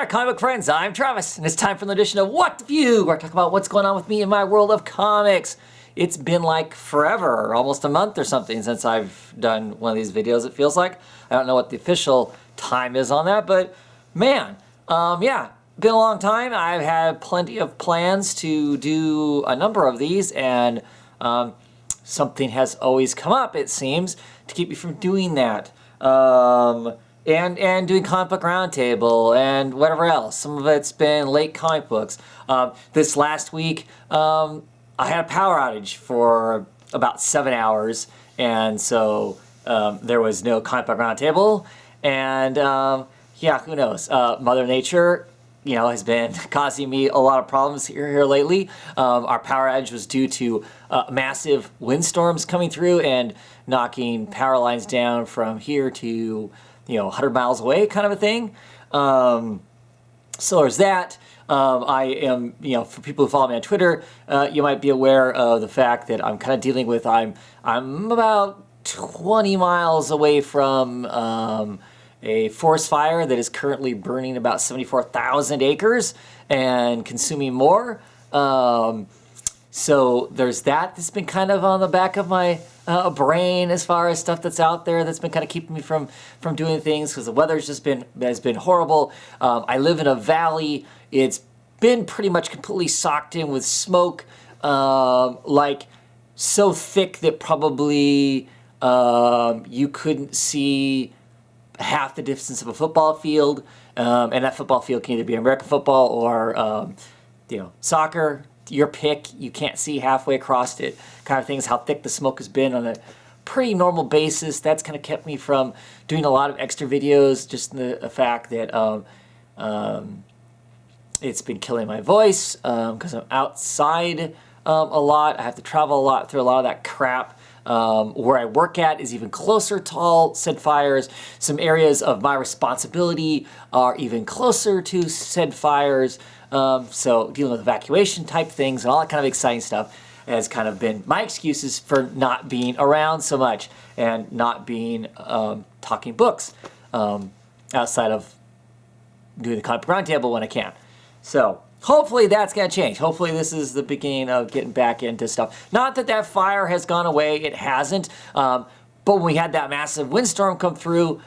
there, comic book friends. I'm Travis, and it's time for an edition of What the Fugue, where I talk about what's going on with me in my world of comics. It's been like forever, almost a month or something, since I've done one of these videos, it feels like. I don't know what the official time is on that, but man, yeah, been a long time. I've had plenty of plans to do a number of these, and something has always come up, it seems, to keep me from doing that. And doing comic book roundtable and whatever else. Some of it's been late comic books. This last week, I had a power outage for about 7 hours, and so there was no comic book roundtable. And yeah, who knows? Mother Nature, you know, has been causing me a lot of problems here lately. Our power outage was due to massive windstorms coming through and knocking power lines down from here to 100 miles away, kind of a thing. So there's that. I am, for people who follow me on Twitter, you might be aware of the fact that I'm kind of dealing with, I'm about 20 miles away from a forest fire that is currently burning about 74,000 acres and consuming more. So there's that. That's been kind of on the back of my brain as far as stuff that's out there that's been kind of keeping me from doing things because the weather's has been horrible. I live in a valley. It's been pretty much completely socked in with smoke, like so thick that probably you couldn't see half the distance of a football field, and that football field can either be American football or soccer. Your pick, you can't see halfway across it, kind of things, how thick the smoke has been on a pretty normal basis. That's kind of kept me from doing a lot of extra videos, just in the fact that it's been killing my voice because I'm outside a lot. I have to travel a lot through a lot of that crap. Where I work at is even closer to all said fires. Some areas of my responsibility are even closer to said fires. So dealing with evacuation type things and all that kind of exciting stuff has kind of been my excuses for not being around so much and not being talking books outside of doing the comic book roundtable when I can. So hopefully that's going to change. Hopefully this is the beginning of getting back into stuff. Not that that fire has gone away. It hasn't. But when we had that massive windstorm come through,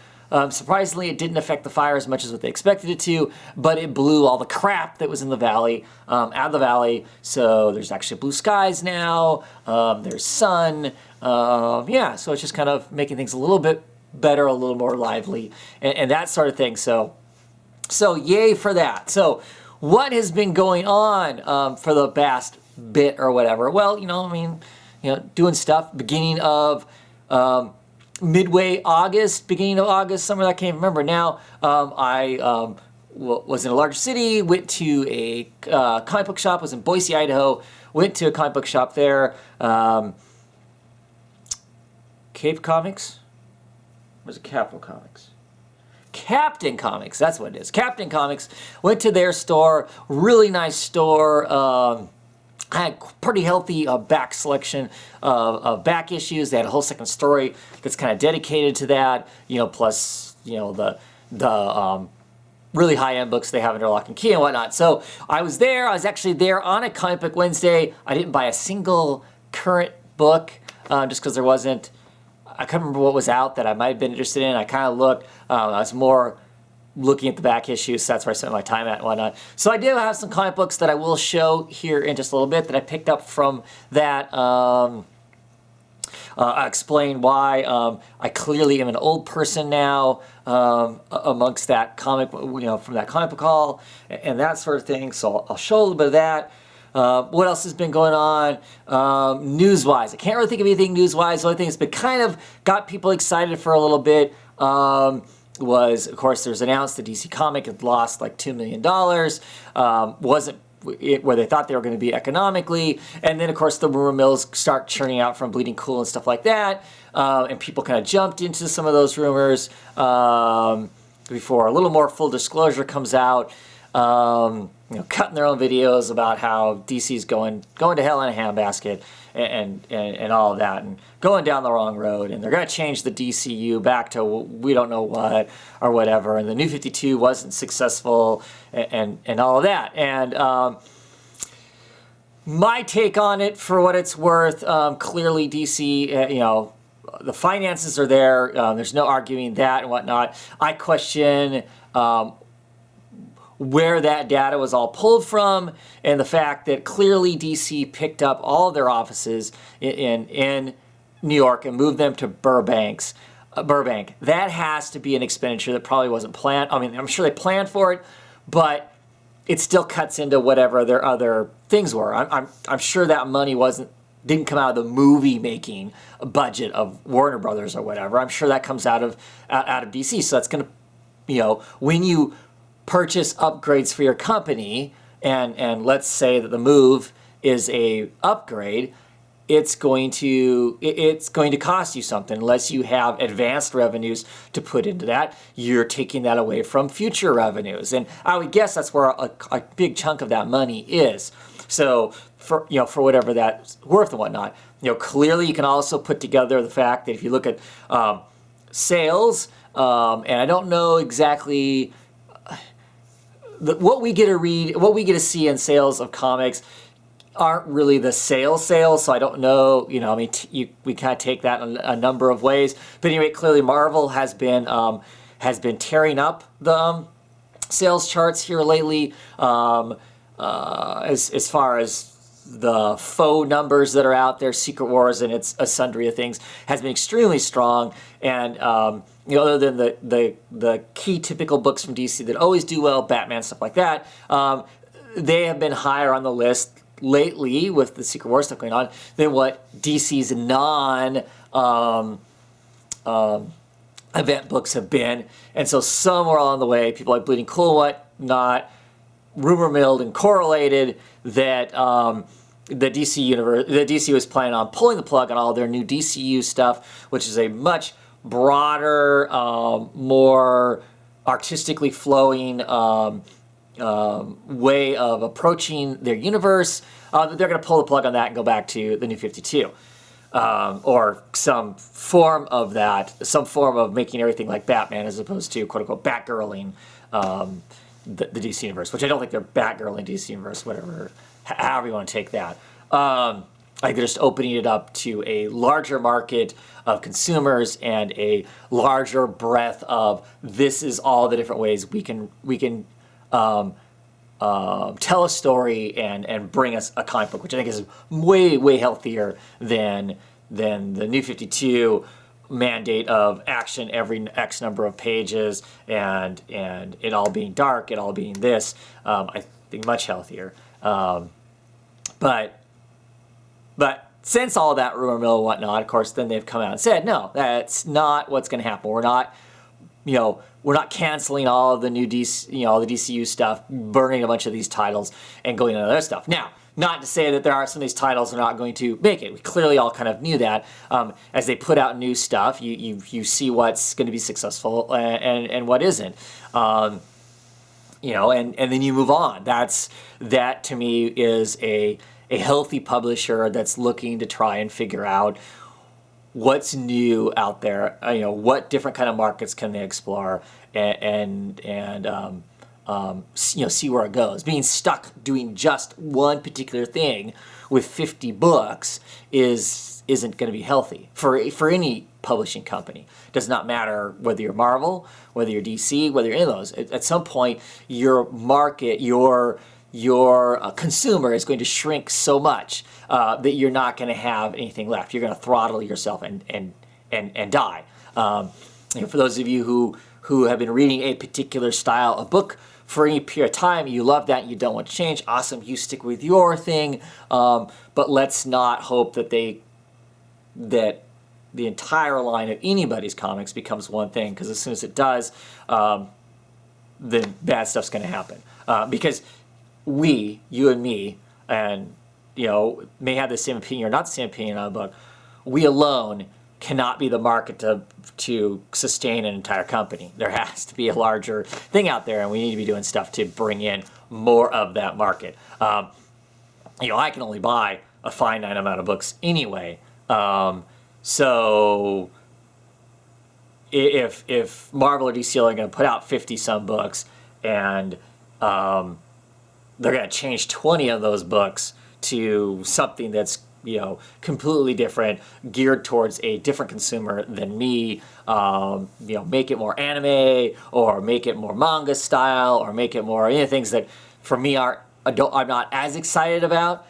surprisingly, it didn't affect the fire as much as what they expected it to, but it blew all the crap that was in the valley out of the valley. So there's actually blue skies now. There's sun. Yeah, so it's just kind of making things a little bit better, a little more lively, and that sort of thing. So yay for that. So what has been going on for the past bit or whatever? Well, doing stuff beginning of midway August, beginning of August, somewhere that I can't remember now. I was in a large city, went to a comic book shop, was in Boise, Idaho, went to a comic book shop there. Cape Comics? Or was it Capital Comics? Captain Comics, that's what it is. Captain Comics, went to their store, really nice store. I had pretty healthy back selection of back issues. They had a whole second story that's kind of dedicated to that, plus, the really high-end books they have under lock and key and whatnot. So I was there. I was actually there on a Comic Book Wednesday. I didn't buy a single current book just because there wasn't. I couldn't remember what was out that I might have been interested in. I kind of looked. I was more looking at the back issues, so that's where I spent my time at and whatnot. So I do have some comic books that I will show here in just a little bit that I picked up from that. I'll explain why. I clearly am an old person now amongst that comic, from that comic book hall and that sort of thing. So I'll show a little bit of that. What else has been going on? News-wise, I can't really think of anything news-wise. The only thing that's been kind of got people excited for a little bit was, of course, there's announced that DC Comic had lost like $2 million. Wasn't where they thought they were going to be economically. And then, of course, the rumor mills start churning out from Bleeding Cool and stuff like that. And people kind of jumped into some of those rumors before a little more full disclosure comes out. cutting their own videos about how DC's going to hell in a handbasket and all of that, and going down the wrong road, and they're going to change the DCU back to we don't know what or whatever, and the New 52 wasn't successful, and all of that. And my take on it, for what it's worth, clearly DC, the finances are there. There's no arguing that and whatnot. I question where that data was all pulled from, and the fact that clearly DC picked up all of their offices in New York and moved them to Burbank. That has to be an expenditure that probably wasn't planned. I mean, I'm sure they planned for it, but it still cuts into whatever their other things were. I'm sure that money didn't come out of the movie making budget of Warner Brothers or whatever. I'm sure that comes out of DC. So that's going to, when you purchase upgrades for your company, and let's say that the move is a upgrade, it's going to cost you something. Unless you have advanced revenues to put into that, you're taking that away from future revenues, and I would guess that's where a big chunk of that money is. So for whatever that's worth and whatnot, clearly you can also put together the fact that if you look at sales, and I don't know exactly what we get to see in sales of comics aren't really the sales, so I don't know, we kind of take that in a number of ways. But anyway, clearly Marvel has been tearing up the sales charts here lately, as far as the faux numbers that are out there. Secret Wars and its a sundry of things has been extremely strong, and other than the key typical books from DC that always do well, Batman, stuff like that, they have been higher on the list lately with the Secret Wars stuff going on than what DC's event books have been. And so somewhere along the way, people like Bleeding Cool and whatnot rumor milled and correlated that the DC was planning on pulling the plug on all their new DCU stuff, which is a much broader, more artistically flowing way of approaching their universe. They're going to pull the plug on that and go back to the New 52. Or some form of that, some form of making everything like Batman as opposed to quote-unquote Batgirling the DC universe, which I don't think they're Batgirling DC universe, whatever, however you want to take that. Like they're just opening it up to a larger market of consumers and a larger breadth of this is all the different ways we can tell a story and bring us a comic book, which I think is way healthier than the New 52 mandate of action every X number of pages and it all being dark, it all being this. I think much healthier. But since all that rumor mill and whatnot, of course, then they've come out and said, no, that's not what's going to happen. We're not canceling all of the new DC, all the DCU stuff, burning a bunch of these titles and going into other stuff. Now, not to say that there are some of these titles are not going to make it. We clearly all kind of knew that. As they put out new stuff, you see what's going to be successful and what isn't. And then you move on. That to me is a healthy publisher that's looking to try and figure out what's new out there. What different kind of markets can they explore and see where it goes. Being stuck doing just one particular thing with 50 books isn't going to be healthy for any publishing company. It does not matter whether you're Marvel, whether you're DC, whether you're any of those. At some point, your market, your consumer is going to shrink so much that you're not going to have anything left. You're going to throttle yourself and die. For those of you who have been reading a particular style of book for any period of time, you love that, you don't want to change, awesome, you stick with your thing, but let's not hope that the entire line of anybody's comics becomes one thing, because as soon as it does, then bad stuff's going to happen. Because you and me, and may have the same opinion or not the same opinion on a book, we alone cannot be the market to sustain an entire company. There has to be a larger thing out there, and we need to be doing stuff to bring in more of that market. I can only buy a finite amount of books anyway. So if Marvel or DC are going to put out 50 some books, and they're going to change 20 of those books to something that's completely different, geared towards a different consumer than me, make it more anime, or make it more manga style, or make it more things that for me I'm not as excited about,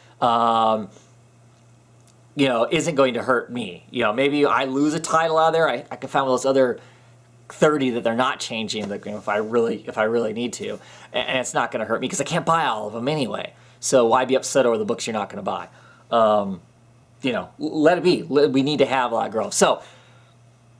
isn't going to hurt me. Maybe I lose a title out there, I can find those other 30 that they're not changing, like, if I really need to, and it's not going to hurt me because I can't buy all of them anyway. So why be upset over the books you're not going to buy? Let it be. We need to have a lot of growth. So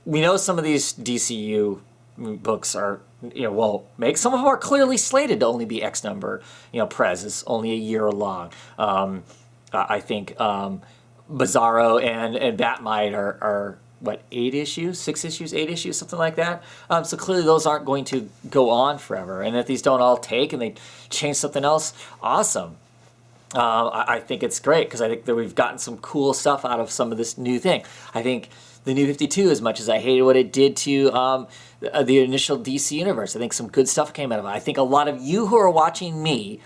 we know some of these DCU books are, won't make. Some of them are clearly slated to only be X number. Prez is only a year long. I think Bizarro and Batmite are what, 8 issues, 6 issues, 8 issues, something like that. So clearly those aren't going to go on forever. And if these don't all take and they change something else, awesome. I think it's great because I think that we've gotten some cool stuff out of some of this new thing. I think the New 52, as much as I hated what it did to the initial DC universe, I think some good stuff came out of it. I think a lot of you who are watching me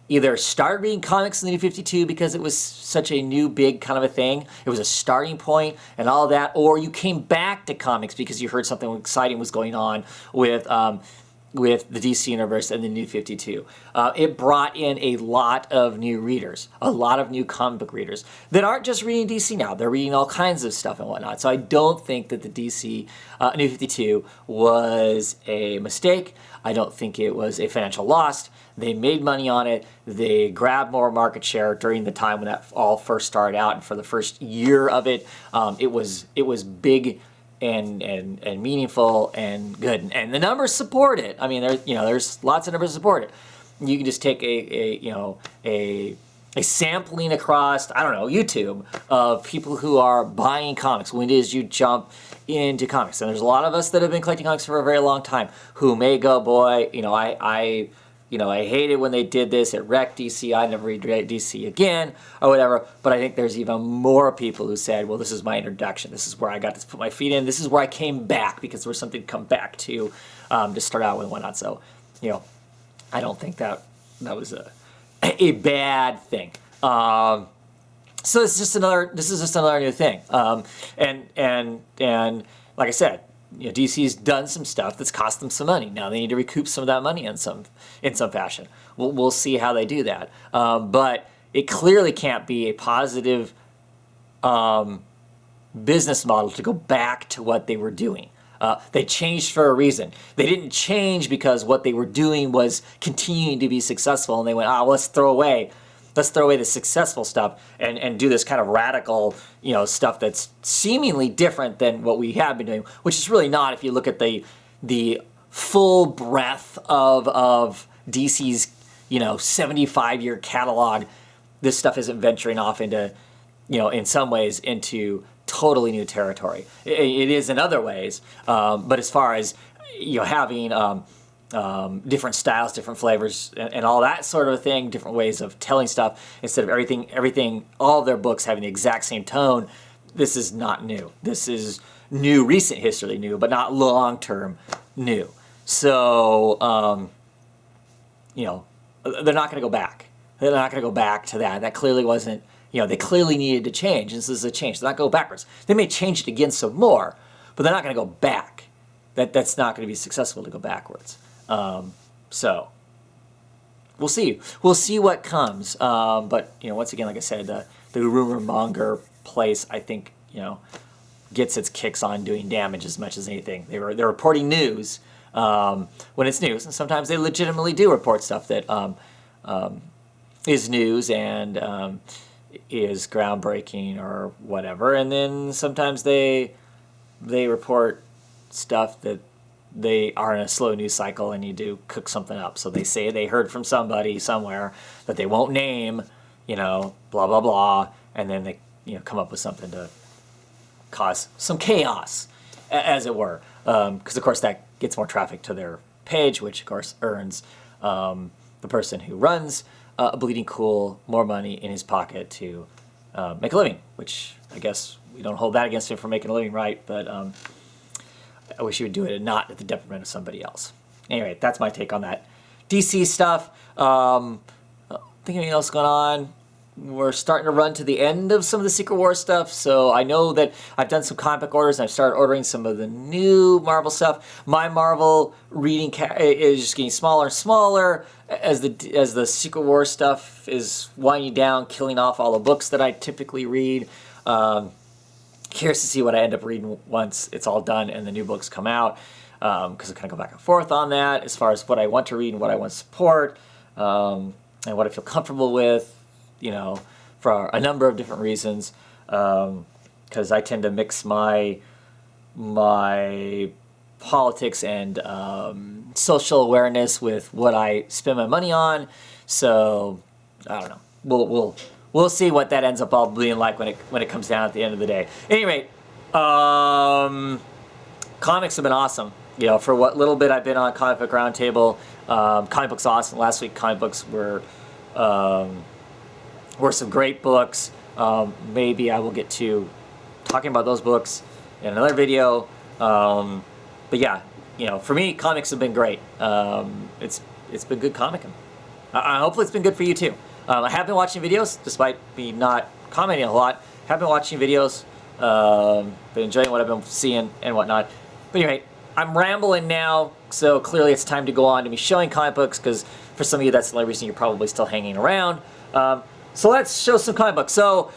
either started reading comics in the New 52 because it was such a new, big kind of a thing. It was a starting point and all that, or you came back to comics because you heard something exciting was going on with the DC Universe and the New 52. It brought in a lot of new readers, a lot of new comic book readers that aren't just reading DC now. They're reading all kinds of stuff and whatnot. So I don't think that the DC New 52 was a mistake. I don't think it was a financial loss. They made money on it. They grabbed more market share during the time when that all first started out, and for the first year of it, it was big and meaningful and good, and the numbers support it. I mean, there's lots of numbers to support it. You can just take a sampling across, I don't know, YouTube of people who are buying comics when it is you jump into comics, and there's a lot of us that have been collecting comics for a very long time who may go, boy, I hated when they did this. It wrecked DC. I never read DC again, or whatever. But I think there's even more people who said, well, this is my introduction. This is where I got to put my feet in. This is where I came back because there was something to come back to start out with and whatnot. So, I don't think that was a bad thing. So this is just another new thing. And like I said, DC's done some stuff that's cost them some money. Now they need to recoup some of that money in some fashion. We'll see how they do that. But it clearly can't be a positive business model to go back to what they were doing. They changed for a reason. They didn't change because what they were doing was continuing to be successful, and they went, let's throw away the successful stuff and do this kind of radical, stuff that's seemingly different than what we have been doing, which is really not. If you look at the full breadth of DC's, 75-year catalog, this stuff isn't venturing off into, in some ways into totally new territory. It is in other ways, but as far as having different styles, different flavors, and all that sort of thing, different ways of telling stuff, instead of everything, all of their books having the exact same tone, this is not new. This is new, recent history new, but not long-term new. So, they're not going to go back. They're not going to go back to that. That clearly wasn't, they clearly needed to change. This is a change. They're not going to go backwards. They may change it again some more, but they're not going to go back. That's not going to be successful to go backwards. So we'll see. We'll see what comes. But once again, like I said, the rumor monger place, I think, gets its kicks on doing damage as much as anything. They're reporting news when it's news, and sometimes they legitimately do report stuff that is news and is groundbreaking or whatever. And then sometimes they report stuff that they are in a slow news cycle and need to cook something up. So they say they heard from somebody somewhere that they won't name, blah, blah, blah. And then they, come up with something cause some chaos, as it were. Because, of course, that gets more traffic to their page, which, of course, earns the person who runs Bleeding Cool more money in his pocket to make a living, which I guess we don't hold that against him for making a living, right? But I wish he would do it and not at the detriment of somebody else. Anyway, that's my take on that DC stuff. Think anything else going on? We're starting to run to the end of some of the Secret Wars stuff, so I know that I've done some comic book orders and I've started ordering some of the new Marvel stuff. My Marvel reading is just getting smaller and smaller as the Secret Wars stuff is winding down, killing off all the books that I typically read. Curious to see what I end up reading once it's all done and the new books come out, because I kind of go back and forth on that as far as what I want to read and what I want to support, and what I feel comfortable with, you know, for a number of different reasons, because I tend to mix my politics and social awareness with what I spend my money on. So I don't know. We'll see what that ends up all being like when it comes down at the end of the day. At any rate, comics have been awesome. You know, for what little bit I've been on Comic Book Roundtable, comic books awesome. Last week, comic books were some great books. Maybe I will get to talking about those books in another video. But yeah, you know, for me, comics have been great. It's been good comicing. Hopefully, it's been good for you too. I have been watching videos, despite me not commenting a lot. Have been watching videos. Been enjoying what I've been seeing and whatnot. But anyway, I'm rambling now, so clearly it's time to go on to me showing comic books, because for some of you, that's the only reason you're probably still hanging around. So let's show some comic books. So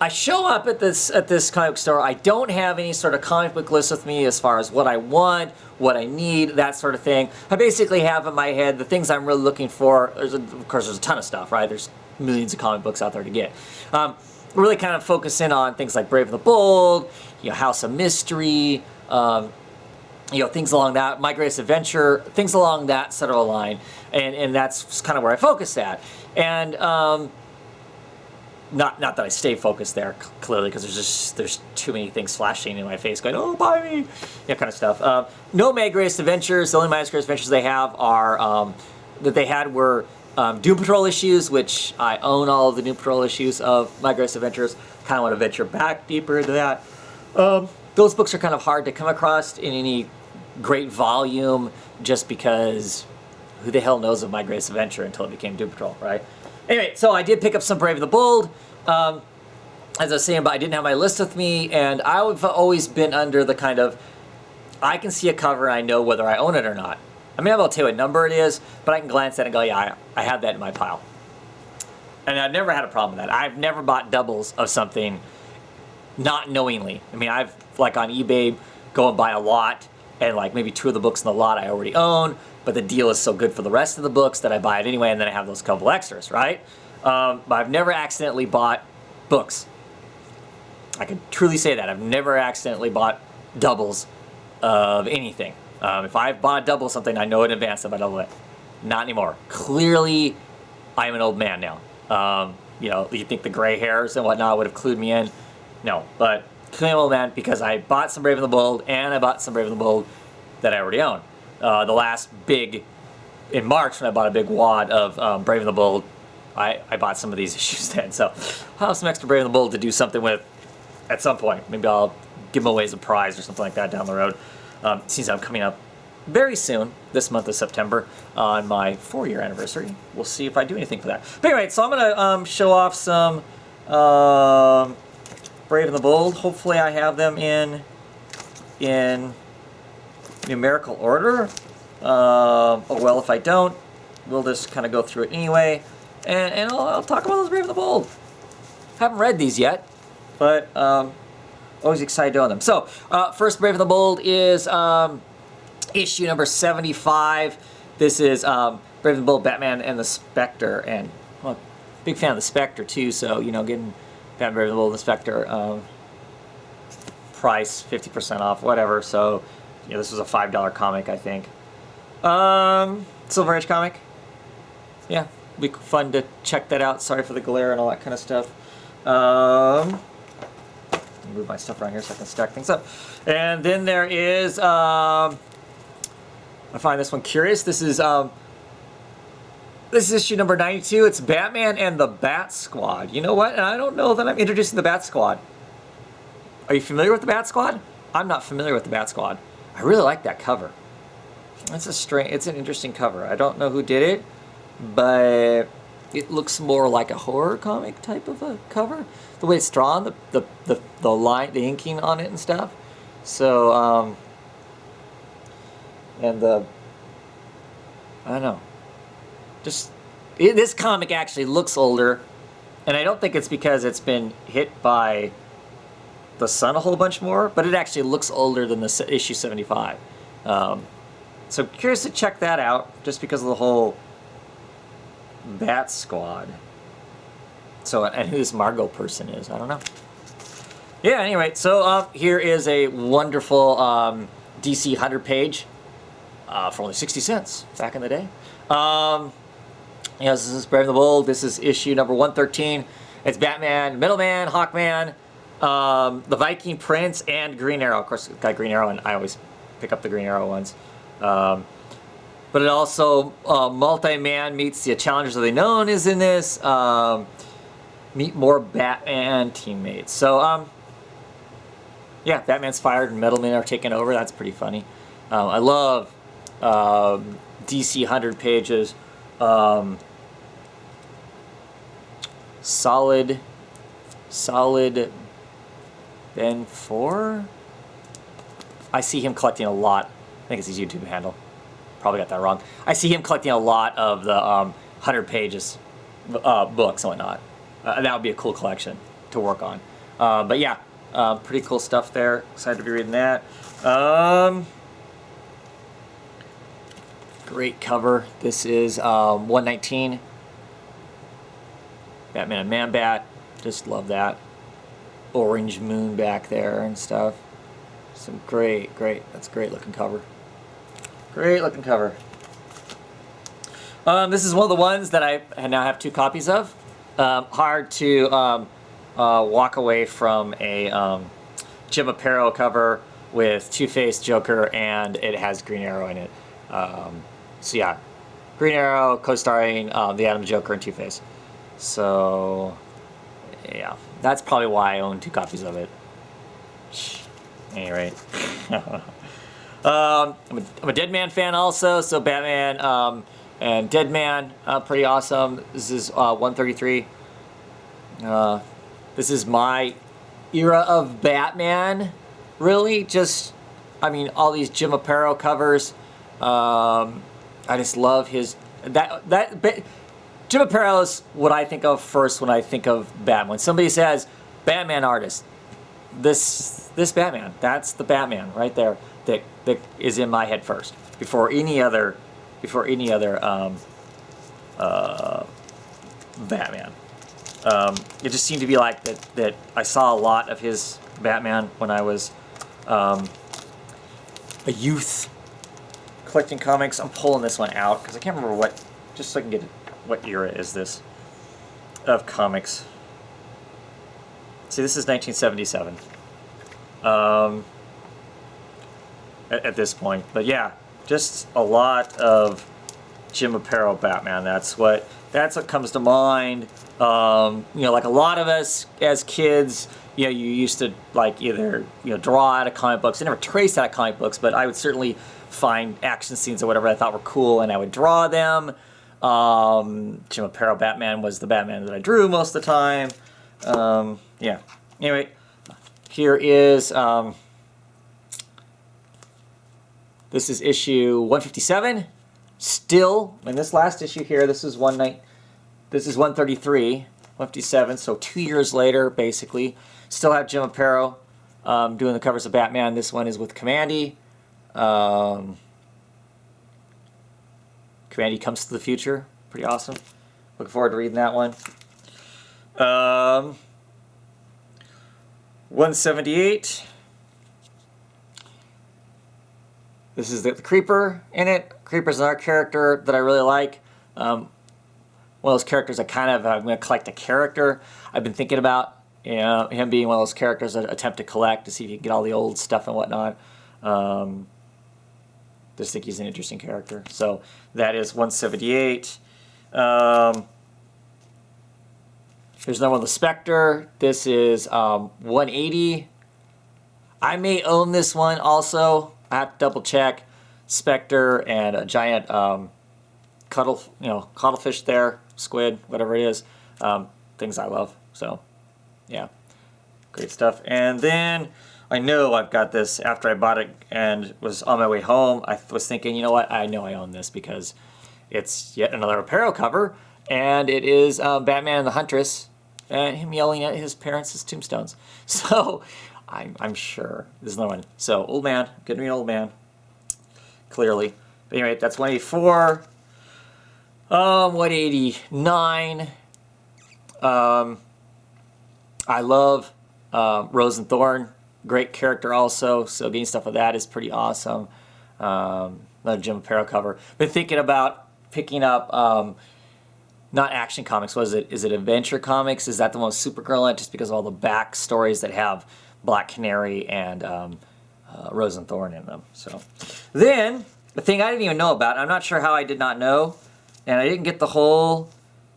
I show up at this comic book store. I don't have any sort of comic book list with me as far as what I want, what I need, that sort of thing. I basically have in my head the things I'm really looking for. Of course, there's a ton of stuff, right? There's millions of comic books out there to get. Really kind of focus in on things like Brave and the Bold, you know, House of Mystery, you know, things along that, My Greatest Adventure, things along that sort of a line. And that's kind of where I focus at. And not that I stay focused there, clearly, because there's too many things flashing in my face going, oh, buy me, that kind of stuff. No My Greatest Adventures. The only My Greatest Adventures they have are, that they had were Doom Patrol issues, which I own all of the Doom Patrol issues of My Greatest Adventures. Kind of want to venture back deeper into that. Those books are kind of hard to come across in any great volume, just because who the hell knows of My Greatest Adventure until it became Doom Patrol, right? Anyway, so I did pick up some Brave and the Bold. As I was saying, but I didn't have my list with me, and I've always been under the kind of, I can see a cover and I know whether I own it or not. I mean, I'm able to tell you what number it is, but I can glance at it and go, yeah, I have that in my pile. And I've never had a problem with that. I've never bought doubles of something not knowingly. I mean, I've, like on eBay, go and buy a lot, and like maybe 2 of the books in the lot I already own, but the deal is so good for the rest of the books that I buy it anyway, and then I have those couple extras, right? But I've never accidentally bought books. I can truly say that. I've never accidentally bought doubles of anything. If I've bought a double of something, I know in advance if I double it. Not anymore. Clearly, I'm an old man now. You know, you think the gray hairs and whatnot would have clued me in? No, but clearly I'm an old man because I bought some Brave and the Bold, and I bought some Brave and the Bold that I already own. The last big, in March, when I bought a big wad of Brave and the Bold, I bought some of these issues then. So I'll have some extra Brave and the Bold to do something with at some point. Maybe I'll give them away as a prize or something like that down the road. Since I'm coming up very soon, this month of September, on my 4-year anniversary. We'll see if I do anything for that. But anyway, so I'm going to show off some Brave and the Bold. Hopefully I have them in numerical order. Oh well, if I don't, we'll just kind of go through it anyway. And I'll talk about those Brave and the Bold. Haven't read these yet, but always excited to own them. So, first Brave and the Bold is issue number 75. This is Brave and the Bold, Batman and the Spectre. And, well, big fan of the Spectre, too. So, you know, getting Batman, Brave and the Bold, and the Spectre price, 50% off, whatever. So, you know, this was a $5 comic, I think. Silver Age comic. Yeah, be fun to check that out. Sorry for the glare and all that kind of stuff. Move my stuff around here so I can stack things up. And then there is, I find this one curious. This is issue number 92. It's Batman and the Bat Squad. You know what? And I don't know that I'm introducing the Bat Squad. Are you familiar with the Bat Squad? I'm not familiar with the Bat Squad. I really like that cover. It's an interesting cover. I don't know who did it, but it looks more like a horror comic type of a cover. The way it's drawn, the line, the inking on it and stuff. So, and I don't know. This comic actually looks older, and I don't think it's because it's been hit by the sun a whole bunch more, but it actually looks older than the issue 75. So curious to check that out, just because of the whole Bat Squad. So, and who this Margot person is, I don't know. Yeah, anyway, so here is a wonderful DC 100 page for only 60 cents back in the day. This is Brave and the Bold. This is issue number 113. It's Batman, Middleman, Hawkman, the Viking Prince, and Green Arrow. Of course, it's got Green Arrow, and I always pick up the Green Arrow ones. But it also, Multi-Man meets the Challengers of the Unknown is in this. Meet more Batman teammates. So, yeah, Batman's fired and Metalmen are taking over. That's pretty funny. I love DC 100 pages. Solid Ben 4? I see him collecting a lot. I think it's his YouTube handle. Probably got that wrong. I see him collecting a lot of the 100 pages books and whatnot. That would be a cool collection to work on. But yeah, pretty cool stuff there. Excited to be reading that. Great cover. This is 119. Batman and Man-Bat. Just love that. Orange moon back there and stuff. Some great, that's a great looking cover. Great looking cover. This is one of the ones that I now have 2 copies of. Hard to walk away from a Jim Aparo cover with Two-Face, Joker, and it has Green Arrow in it. So yeah, Green Arrow co-starring the Atom Joker and Two-Face. So yeah, that's probably why I own 2 copies of it. Anyway, I'm a Deadman fan also, so Batman and Deadman, pretty awesome. This is 133. This is my era of Batman, really. Just, I mean, all these Jim Aparo covers. I just love his Jim Aparo is what I think of first when I think of Batman. When somebody says Batman artist, this Batman, that's the Batman right there that is in my head first before any other Batman. It just seemed to be like that I saw a lot of his Batman when I was a youth collecting comics. I'm pulling this one out because I can't remember what, just so I can get it. What era is this of comics? See, this is 1977 at this point. But yeah, just a lot of Jim Aparo Batman. That's what comes to mind. You know, like a lot of us as kids, you know, you used to like either, you know, draw out of comic books. I never traced out of comic books, but I would certainly find action scenes or whatever I thought were cool, and I would draw them. Jim Aparo Batman was the Batman that I drew most of the time. Yeah. Anyway, here is this is issue 157. Still, in this last issue here, this is 133, 157. So 2 years later, basically, still have Jim Aparo doing the covers of Batman. This one is with Commandy. Commandy Comes to the Future. Pretty awesome. Looking forward to reading that one. 178. This is the Creeper in it. Creeper's another character that I really like. One of those characters I'm going to collect a character I've been thinking about him being one of those characters that attempt to collect to see if you can get all the old stuff and whatnot. Just think he's an interesting character. So that is 178. There's another one, the Spectre. This is 180. I may own this one also. I have to double check. Spectre and a giant cuttlefish there, squid, whatever it is. Things I love. So yeah, great stuff. And then I know I've got this after I bought it and was on my way home. I was thinking, you know what? I know I own this because it's yet another apparel cover, and it is Batman and the Huntress, and him yelling at his parents' tombstones. So I'm sure this is another one. So old man, good to be an old man, clearly. But anyway, that's 184. 189. I love Rose and Thorn. Great character also, so getting stuff like that is pretty awesome. Another Jim Aparo cover. Been thinking about picking up, not Action Comics, what is it? Is it Adventure Comics? Is that the one with Supergirl in it? Just because of all the back stories that have Black Canary and Rose and Thorn in them. So then, the thing I didn't even know about, I'm not sure how I did not know, and I didn't get the whole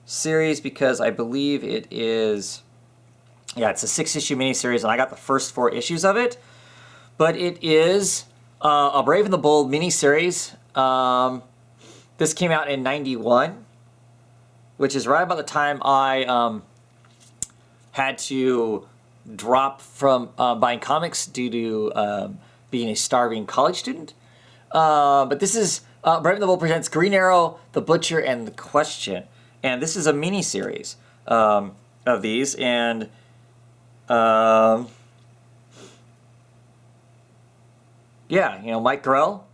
series because I believe it is... Yeah, it's a 6-issue miniseries, and I got the first 4 issues of it. But it is a Brave and the Bold miniseries. This came out in '91, which is right about the time I had to drop from buying comics due to being a starving college student. But this is Brave and the Bold presents Green Arrow, The Butcher, and The Question. And this is a miniseries of these, and... yeah, Mike Grell.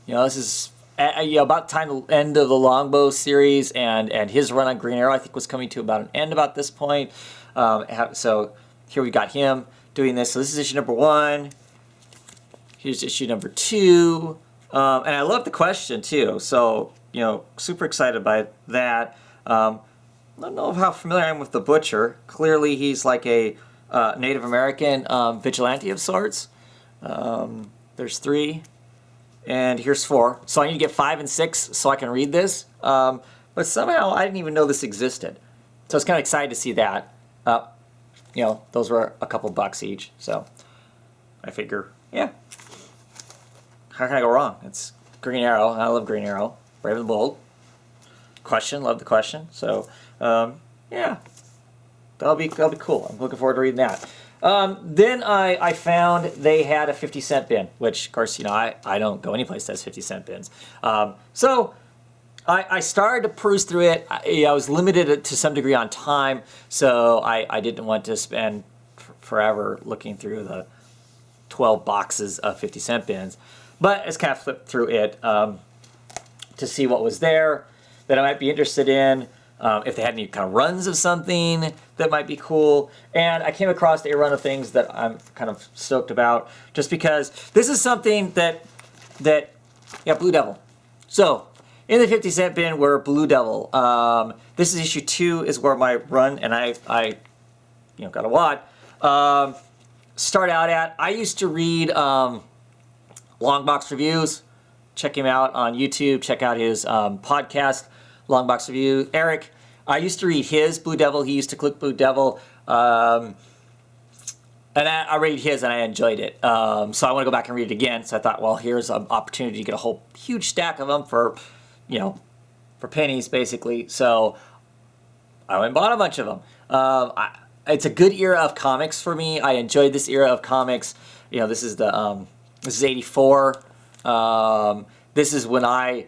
This is about the time the end of the Longbow series, and his run on Green Arrow, I think, was coming to about an end about this point. So here we got him doing this. So this is issue number 1. Here's issue number 2. And I love The Question too. So super excited by that. I don't know how familiar I am with The Butcher. Clearly, he's like a Native American vigilante of sorts. There's 3, and here's 4. So I need to get 5 and 6 so I can read this. But somehow I didn't even know this existed. So I was kind of excited to see that. Those were a couple bucks each. So I figure, yeah, how can I go wrong? It's Green Arrow. I love Green Arrow. Brave and Bold. Question, love The Question. So yeah. That'll be cool. I'm looking forward to reading that. Then I found they had a 50-cent bin, which, of course, I don't go anyplace that has 50-cent bins. So I started to peruse through it. I was limited to some degree on time, so I didn't want to spend forever looking through the 12 boxes of 50-cent bins. But I just kind of flipped through it to see what was there that I might be interested in. If they had any kind of runs of something that might be cool. And I came across a run of things that I'm kind of stoked about, just because this is something that Blue Devil. So in the 50-cent bin were Blue Devil. This is issue 2 is where my run, and I got a lot, start out at. I used to read Long Box Reviews. Check him out on YouTube. Check out his podcast, Long Box Review. Eric, I used to read his Blue Devil. He used to click Blue Devil. And I read his and I enjoyed it. So I want to go back and read it again. So I thought, well, here's an opportunity to get a whole huge stack of them for pennies, basically. So I went and bought a bunch of them. It's a good era of comics for me. I enjoyed this era of comics. This is this is 84. This is when I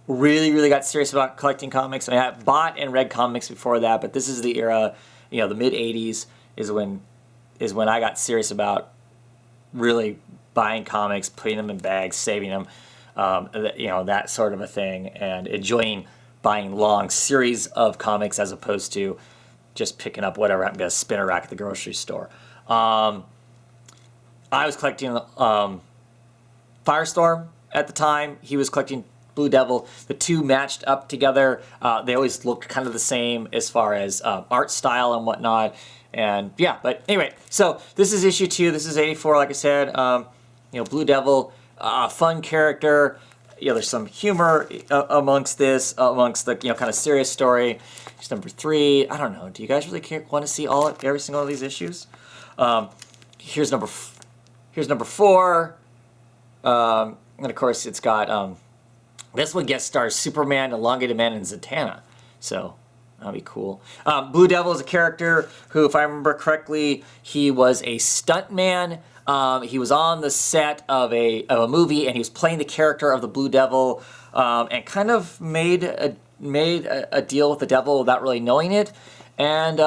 really got serious about collecting comics. I had bought and read comics before that, but this is the era, the mid 80s is when I got serious about really buying comics, putting them in bags, saving them, that sort of a thing, and enjoying buying long series of comics as opposed to just picking up whatever happened to a spinner rack at the grocery store. I was collecting Firestorm at the time. He was collecting Blue Devil. The two matched up together. They always looked kind of the same as far as art style and whatnot. And yeah, but anyway, so this is issue 2. This is 84, like I said. You know, Blue Devil, fun character. You know, there's some humor amongst this, amongst the, you know, kind of serious story. It's number 3. I don't know. Do you guys really want to see every single one of these issues? Here's number 4. And of course, it's got this one guest stars Superman, Elongated Man, and Zatanna. So that'll be cool. Blue Devil is a character who, if I remember correctly, he was a stuntman. He was on the set of a movie, and he was playing the character of the Blue Devil, and kind of made a deal with the devil without really knowing it, and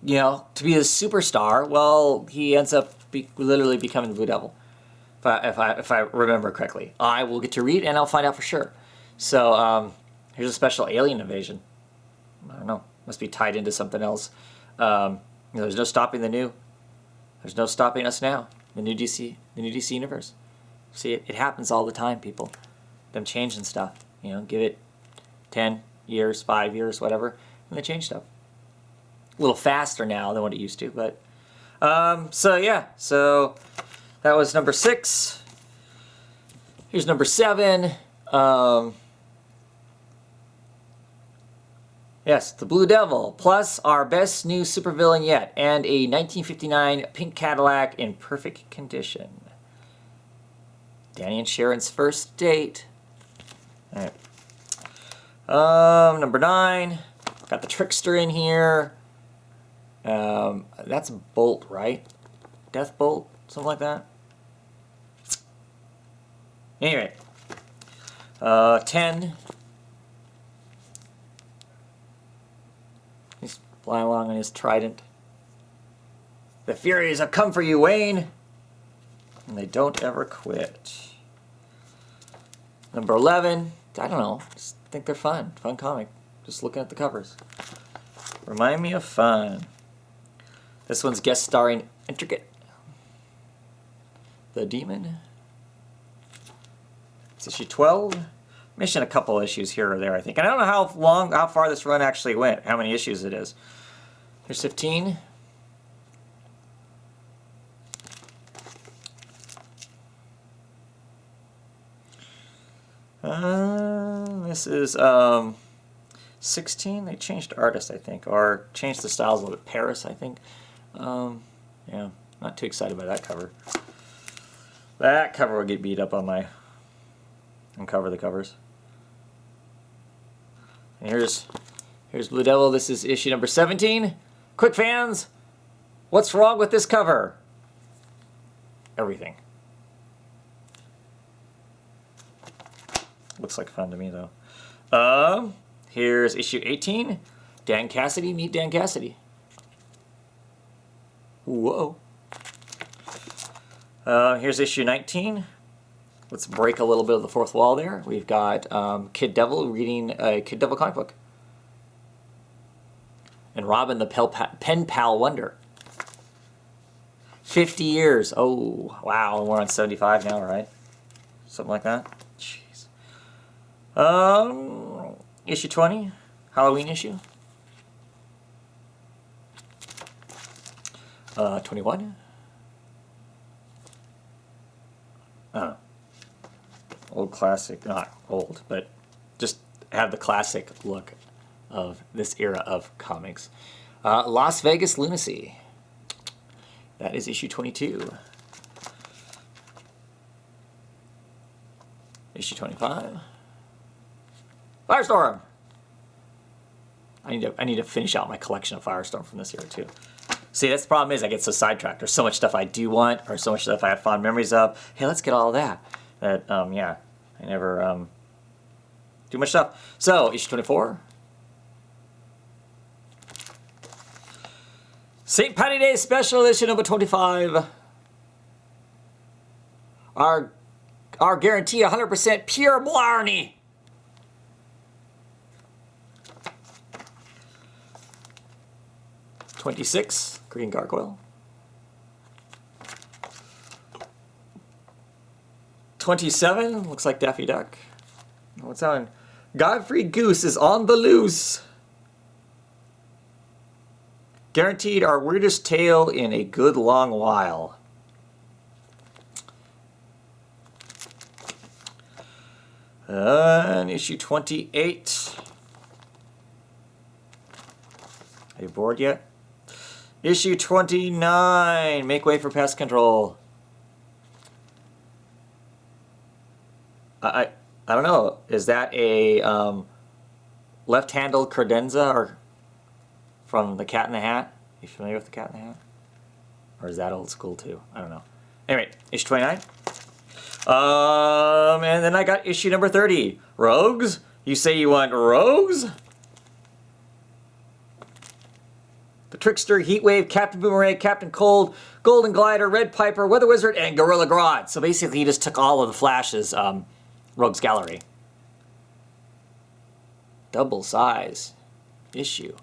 you know, to be a superstar. Well, he ends up literally becoming the Blue Devil, if I remember correctly. I will get to read, and I'll find out for sure. So here's a special alien invasion. I don't know. Must be tied into something else. You know, there's no stopping the new. There's no stopping us now. The new DC universe. See, it happens all the time, people. Them changing stuff. You know, give it 10 years, 5 years, whatever, and they change stuff. A little faster now than what it used to, but so yeah. So that was number 6. Here's number 7. Yes, the Blue Devil, plus our best new supervillain yet, and a 1959 pink Cadillac in perfect condition. Danny and Sharon's first date. All right. Number 9. Got the Trickster in here. That's Bolt, right? Death Bolt, something like that. Anyway, 10. He's flying along on his trident. The Furies have come for you, Wayne, and they don't ever quit. Number 11. I don't know. Just think they're fun. Fun comic. Just looking at the covers. Remind me of fun. This one's guest starring Intricate, the Demon. It's issue 12. Missing a couple issues here or there, I think. And I don't know how far this run actually went, how many issues it is. Here's 15. This is 16. They changed artists, I think, or changed the styles a little bit. Paris, I think. Yeah, not too excited by that cover. That cover will get beat up on Uncover the covers. And here's Blue Devil. This is issue number 17. Quick, fans, what's wrong with this cover? Everything. Looks like fun to me, though. Here's issue 18. Dan Cassidy. Meet Dan Cassidy. Whoa. Here's issue 19. Let's break a little bit of the fourth wall there. We've got Kid Devil reading a Kid Devil comic book. And Robin the Pen Pal Wonder. 50 years. Oh, wow. We're on 75 now, right? Something like that. Jeez. Issue 20. Halloween issue. 21. Old classic, not old, but just have the classic look of this era of comics. Las Vegas Lunacy. That is issue 22. Issue 25. Firestorm. I need to finish out my collection of Firestorm from this era too. See, that's the problem is I get so sidetracked. There's so much stuff I do want, or so much stuff I have fond memories of. Hey, let's get all of that. That, yeah, I never do much stuff. So, issue 24. St. Patty Day special issue number 25. Our guarantee 100% pure blarney. $26, Green Gargoyle. 27, looks like Daffy Duck. What's on? Godfrey Goose is on the loose. Guaranteed our weirdest tale in a good long while. And issue 28. Are you bored yet? Issue 29. Make way for pest control. I don't know. Is that a left-handled credenza or from The Cat in the Hat? You familiar with The Cat in the Hat? Or is that old school too? I don't know. Anyway, issue 29. And then I got issue number 30. Rogues? You say you want rogues? The Trickster, Heatwave, Captain Boomerang, Captain Cold, Golden Glider, Red Piper, Weather Wizard, and Gorilla Grodd. So basically he just took all of the Flash's Rogues Gallery. Double size issue.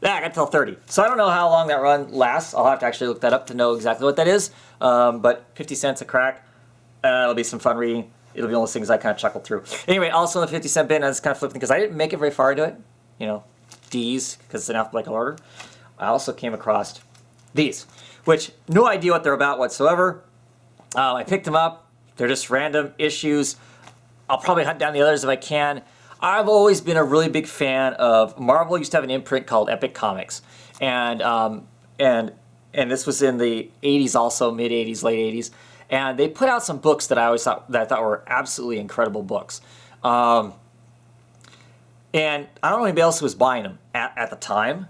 Yeah, I got till 30. So I don't know how long that run lasts. I'll have to actually look that up to know exactly what that is. But 50 cents a crack. It'll be some fun reading. It'll be one of those things I kind of chuckled through. Anyway, also in the 50 cent bin, I was kind of flipping because I didn't make it very far into it. You know, D's, because it's an alphabetical order. I also came across these, which no idea what they're about whatsoever. I picked them up. They're just random issues. I'll probably hunt down the others if I can. I've always been a really big fan of Marvel. Used to have an imprint called Epic Comics, and this was in the 80s, also mid 80s, late 80s. And they put out some books that I thought were absolutely incredible books. And I don't know anybody else who was buying them at the time.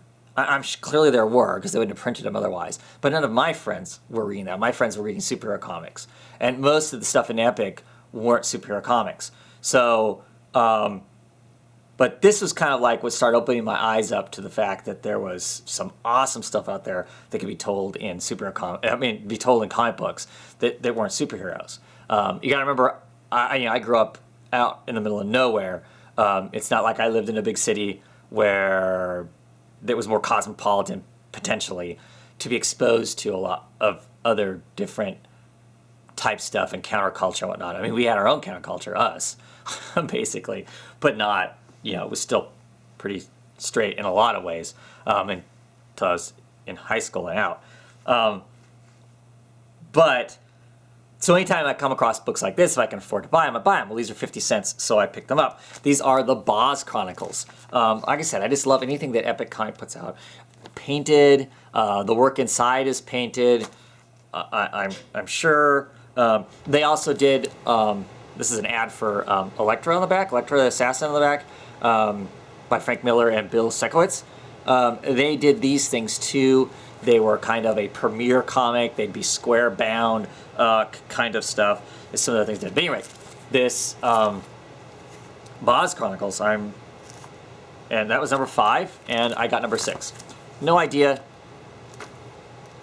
Clearly there were, because they wouldn't have printed them otherwise. But none of my friends were reading that. My friends were reading superhero comics. And most of the stuff in Epic weren't superhero comics. So, but this was kind of like what started opening my eyes up to the fact that there was some awesome stuff out there that could be told in be told in comic books that weren't superheroes. You got to remember, I grew up out in the middle of nowhere. It's not like I lived in a big city where that was more cosmopolitan, potentially, to be exposed to a lot of other different type stuff and counterculture and whatnot. I mean, we had our own counterculture, us, basically, but not, it was still pretty straight in a lot of ways until I was in high school and out. But, so anytime I come across books like this, if I can afford to buy them, I buy them. Well, these are 50 cents, so I picked them up. These are the Boz Chronicles. Like I said, I just love anything that Epic Comic puts out. Painted, the work inside is painted, I'm sure. They also did, this is an ad for Elektra on the back, Elektra the Assassin on the back, by Frank Miller and Bill Sekowitz. They did these things too. They were kind of a premiere comic. They'd be square bound kind of stuff. As some of the things they did. But anyway, this Boz Chronicles, and that was number 5, and I got number 6. No idea.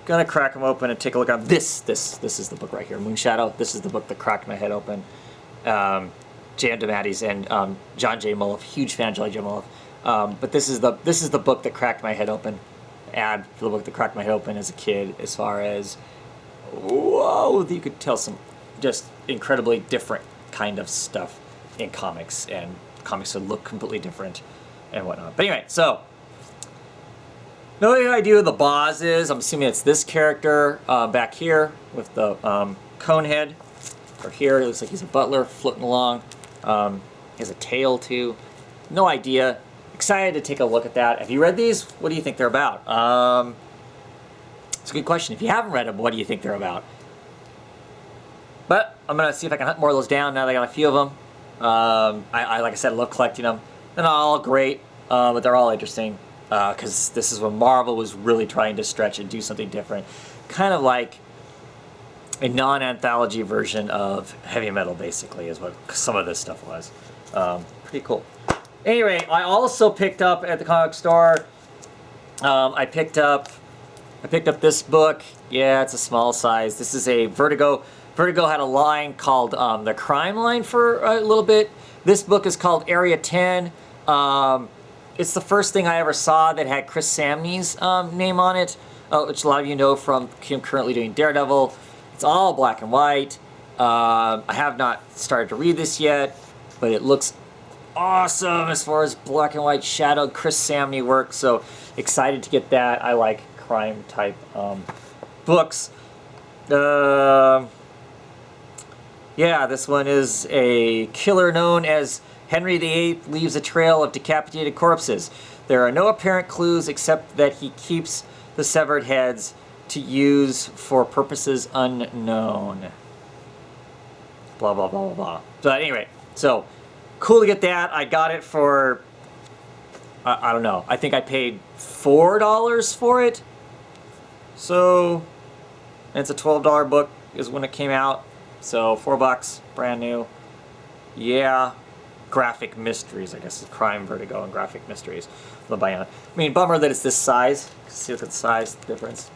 Gonna crack them open and take a look at this. This is the book right here, Moonshadow. This is the book that cracked my head open. Jan DeMatteis and John J. Mulliff, huge fan of John J. Mulliff. But this is the book that cracked my head open. Ad for the book that cracked my head open as a kid, as far as whoa, you could tell some just incredibly different kind of stuff in comics, and comics would look completely different and whatnot. But anyway, so no idea who the Boz is. I'm assuming it's this character back here with the cone head. Or here, it looks like he's a butler floating along. He has a tail too. No idea. Excited to take a look at that. Have you read these? What do you think they're about? It's a good question. If you haven't read them, what do you think they're about? But I'm gonna see if I can hunt more of those down now that I got a few of them. I like I said, love collecting them. They're not all great, but they're all interesting. Because this is when Marvel was really trying to stretch and do something different. Kind of like a non-anthology version of heavy metal, basically, is what some of this stuff was. Pretty cool. Anyway, I also picked up at the comic store, I picked up this book. Yeah, it's a small size. This is a Vertigo. Vertigo had a line called the Crime Line for a little bit. This book is called Area 10. It's the first thing I ever saw that had Chris Samnee's name on it, which a lot of you know from him currently doing Daredevil. It's all black and white. I have not started to read this yet, but it looks awesome as far as black and white shadowed Chris Samnee work, so excited to get that. I like crime type books. Yeah, this one is a killer known as Henry VIII leaves a trail of decapitated corpses. There are no apparent clues except that he keeps the severed heads to use for purposes unknown. Blah, blah, blah, blah, blah. But anyway, so cool to get that. I got it for, I don't know, I think I paid $4 for it. So, and it's a $12 book is when it came out. So $4, brand new. Yeah, graphic mysteries, I guess. It's crime, vertigo, and graphic mysteries. I mean, bummer that it's this size. See, look at the size difference.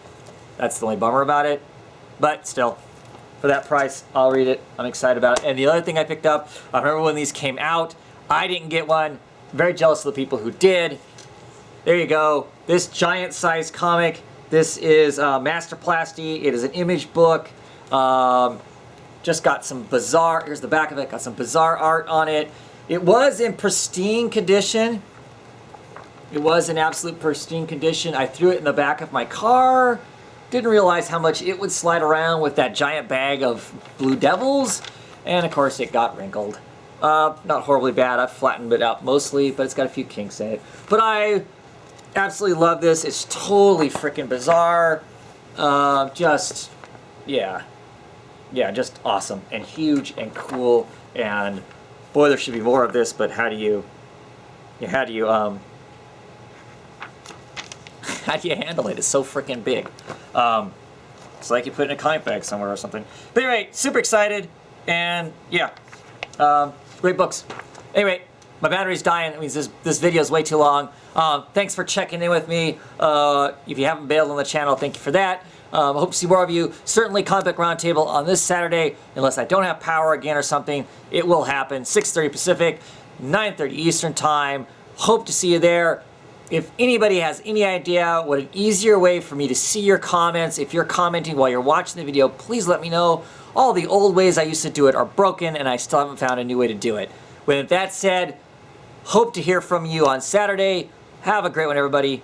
That's the only bummer about it. But still, for that price, I'll read it. I'm excited about it. And the other thing I picked up, I remember when these came out, I didn't get one. Very jealous of the people who did. There you go. This giant size comic. This is Masterplasty. It is an image book. Just got some bizarre, here's the back of it, got some bizarre art on it. It was in pristine condition. It was in absolute pristine condition. I threw it in the back of my car. Didn't realize how much it would slide around with that giant bag of Blue Devils. And of course it got wrinkled. Not horribly bad, I've flattened it out mostly, but it's got a few kinks in it. But I absolutely love this. It's totally freaking bizarre. Just, yeah. Yeah, just awesome and huge and cool, and boy, there should be more of this. But how do you handle it? It's so freaking big. It's like you put it in a comic bag somewhere or something. But anyway, super excited, and yeah, great books. Anyway, my battery's dying. That means this video is way too long. Thanks for checking in with me. If you haven't bailed on the channel, thank you for that. I hope to see more of you. Certainly Comic Book Roundtable on this Saturday, unless I don't have power again or something. It will happen. 6:30 Pacific, 9:30 Eastern Time. Hope to see you there. If anybody has any idea what an easier way for me to see your comments, if you're commenting while you're watching the video, please let me know. All the old ways I used to do it are broken, and I still haven't found a new way to do it. With that said, hope to hear from you on Saturday. Have a great one, everybody.